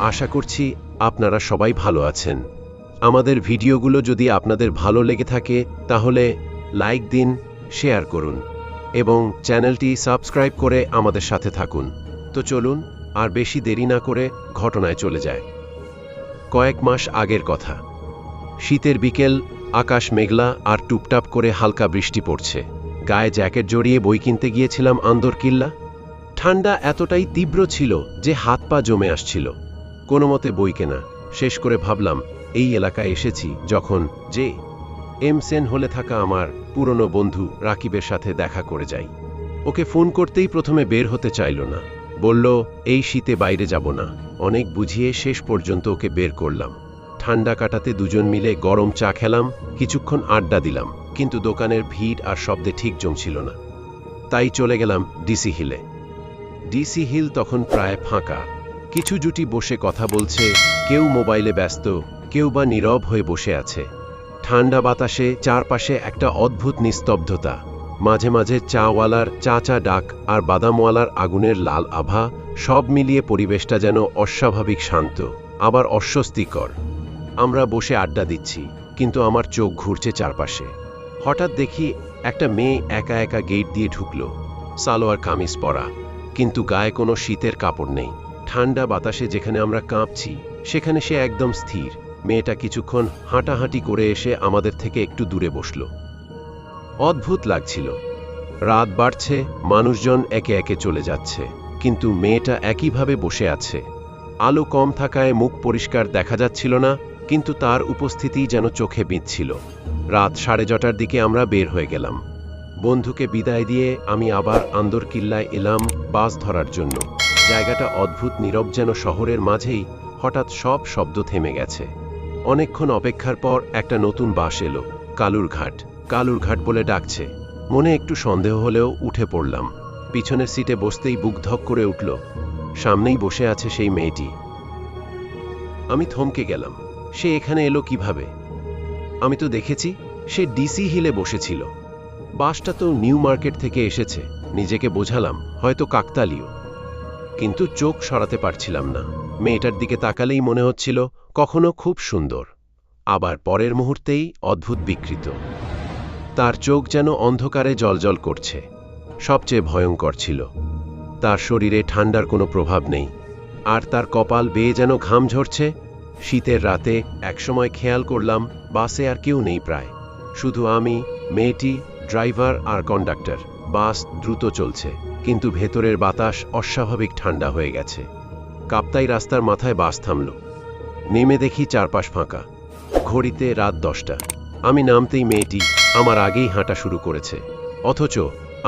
আশা করছি আপনারা সবাই ভালো আছেন। আমাদের ভিডিওগুলো যদি আপনাদের ভালো লেগে থাকে তাহলে লাইক দিন, শেয়ার করুন এবং চ্যানেলটি সাবস্ক্রাইব করে আমাদের সাথে থাকুন। তো চলুন আর বেশি দেরি না করে ঘটনায় চলে যায়। কয়েক মাস আগের কথা। শীতের বিকেল, আকাশ মেঘলা আর টুপটাপ করে হালকা বৃষ্টি পড়ছে। গায়ে জ্যাকেট জড়িয়ে বই কিনতে গিয়েছিলাম আন্দরকিল্লা। ঠান্ডা এতটাই তীব্র ছিল যে হাত পা জমে আসছিল। কোনো মতে বই কেনা শেষ করে ভাবলাম এই এলাকায় এসেছি যখন যে সেন হলে থাকা আমার পুরনো বন্ধু রাকিবের সাথে দেখা করে যাই। ওকে ফোন করতেই প্রথমে বের হতে চাইল না, বলল এই শীতে বাইরে যাব না। অনেক বুঝিয়ে শেষ পর্যন্ত ওকে বের করলাম। ঠান্ডা কাটাতে দুজন মিলে গরম চা খেলাম, কিছুক্ষণ আড্ডা দিলাম, কিন্তু দোকানের ভিড় আর শব্দে ঠিক জমছিল না। তাই চলে গেলাম ডিসি হিলে। ডিসি হিল তখন প্রায় ফাঁকা। কিছু জুটি বসে কথা বলছে, কেউ মোবাইলে ব্যস্ত, কেউ বা নীরব হয়ে বসে আছে। ঠান্ডা বাতাসে চারপাশে একটা অদ্ভুত নিস্তব্ধতা। মাঝে মাঝে চাওয়ালার চা ডাক আর বাদামওয়ালার আগুনের লাল আভা, সব মিলিয়ে পরিবেশটা যেন অস্বাভাবিক শান্ত, আবার অস্বস্তিকর। আমরা বসে আড্ডা দিচ্ছি, কিন্তু আমার চোখ ঘুরছে চারপাশে। হঠাৎ দেখি একটা মেয়ে একা একা গেট দিয়ে ঢুকলো। সালোয়ার কামিজ পরা, কিন্তু গায়ে কোনো শীতের কাপড় নেই। ঠান্ডা বাতাসে যেখানে আমরা কাঁপছি সেখানে সে একদম স্থির। মেয়েটা কিছুক্ষণ হাঁটাহাঁটি করে এসে আমাদের থেকে একটু দূরে বসল। অদ্ভুত লাগছিল। রাত বাড়ছে, মানুষজন একে একে চলে যাচ্ছে, কিন্তু মেয়েটা একইভাবে বসে আছে। আলো কম থাকায় মুখ পরিষ্কার দেখা যাচ্ছিল না, কিন্তু তার উপস্থিতি যেন চোখে বিঁধছিল। রাত 6:30টার দিকে আমরা বের হয়ে গেলাম। বন্ধুকে বিদায় দিয়ে আমি আবার আন্দরকিল্লায় এলাম বাস ধরার জন্য। জায়গাটা অদ্ভুত নীরব, যেন শহরের মাঝেই হঠাৎ সব শব্দ থেমে গেছে। অনেকক্ষণ অপেক্ষার পর একটা নতুন বাস এলো। কালুরঘাট কালুরঘাট বলে ডাকছে। মনে একটু সন্দেহ হলেও উঠে পড়লাম। পিছনের সিটে বসতেই বুক ধক করে উঠল। সামনেই বসে আছে সেই মেয়েটি। আমি থমকে গেলাম। সে এখানে এলো কিভাবে? আমি তো দেখেছি সে ডিসি হিলে বসেছিল। বাসটা তো নিউ মার্কেট থেকে এসেছে। নিজেকে বোঝালাম হয়তো কাকতালীয়, কিন্তু চোখ সরাতে পারছিলাম না। মেয়েটার দিকে তাকালেই মনে হচ্ছিল কখনো খুব সুন্দর, আবার পরের মুহূর্তেই অদ্ভুত বিকৃত। তার চোখ যেন অন্ধকারে জ্বলজ্বল করছে। সবচেয়ে ভয়ঙ্কর ছিল তার শরীরে ঠান্ডার কোনো প্রভাব নেই, আর তার কপাল বেয়ে যেন ঘাম ঝরছে। শীতের রাতে একসময় খেয়াল করলাম বাসে আর কেউ নেই প্রায়, শুধু আমি, মেয়েটি, ড্রাইভার আর কন্ডাক্টর। বাস দ্রুত চলছে, কিন্তু ভেতরের বাতাস অস্বাভাবিক ঠান্ডা হয়ে গেছে। কাপ্তাই রাস্তার মাথায় বাস থামল। নেমে দেখি চারপাশ ফাঁকা। ঘড়িতে রাত 10টা। আমি নামতেই মেয়েটি আমার আগেই হাঁটা শুরু করেছে, অথচ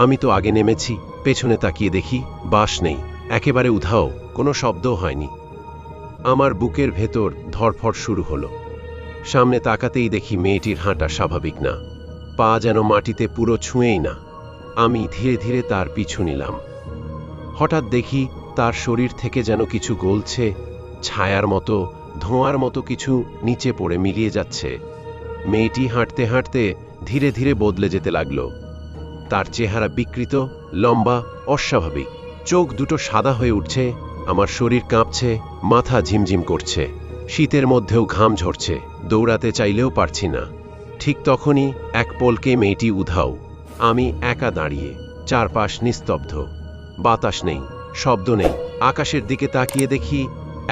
আমি তো আগে নেমেছি। পেছনে তাকিয়ে দেখি বাস নেই, একেবারে উধাও, কোনো শব্দও হয়নি। আমার বুকের ভেতর ধড়ফড় শুরু হলো। সামনে তাকাতেই দেখি মেয়েটির হাঁটা স্বাভাবিক না, পা যেন মাটিতে পুরো ছুঁয়েই না। আমি ধীরে ধীরে তার পিছু নিলাম। হঠাৎ দেখি তার শরীর থেকে যেন কিছু গলছে, ছায়ার মতো, ধোঁয়ার মতো কিছু নিচে পড়ে মিলিয়ে যাচ্ছে। মেয়েটি হাঁটতে হাঁটতে ধীরে ধীরে বদলে যেতে লাগল। তার চেহারা বিকৃত, লম্বা, অস্বাভাবিক। চোখ দুটো সাদা হয়ে উঠছে। আমার শরীর কাঁপছে, মাথা ঝিমঝিম করছে। শীতের মধ্যেও ঘাম ঝরছে, দৌড়াতে চাইলেও পারছি না। ঠিক তখনই এক পলকে মেয়েটি উধাও। আমি একা দাঁড়িয়ে, চারপাশ নিস্তব্ধ, বাতাস নেই, শব্দ নেই। আকাশের দিকে তাকিয়ে দেখি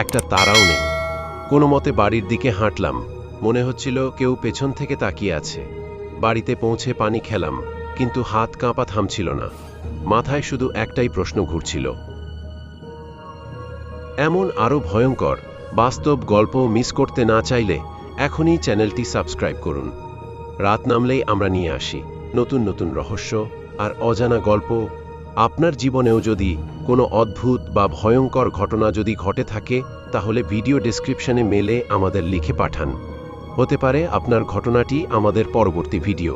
একটা তারাও নেই। কোনো মতে বাড়ির দিকে হাঁটলাম। মনে হচ্ছিল কেউ পেছন থেকে তাকিয়ে আছে। বাড়িতে পৌঁছে পানি খেলাম, কিন্তু হাত কাঁপা থামছিল না। মাথায় শুধু একটাই প্রশ্ন ঘুরছিল। এমন আরও ভয়ঙ্কর বাস্তব গল্প মিস করতে না চাইলে এখনই চ্যানেলটি সাবস্ক্রাইব করুন। রাত নামলেই আমরা নিয়ে আসি নতুন নতুন রহস্য আর অজানা গল্প। আপনার জীবনেও যদি কোনো অদ্ভুত বা ভয়ঙ্কর ঘটনা যদি ঘটে থাকে, তাহলে ভিডিও ডেসক্রিপশনে মেলে আমাদের লিখে পাঠান। হতে পারে আপনার ঘটনাটি আমাদের পরবর্তী ভিডিও।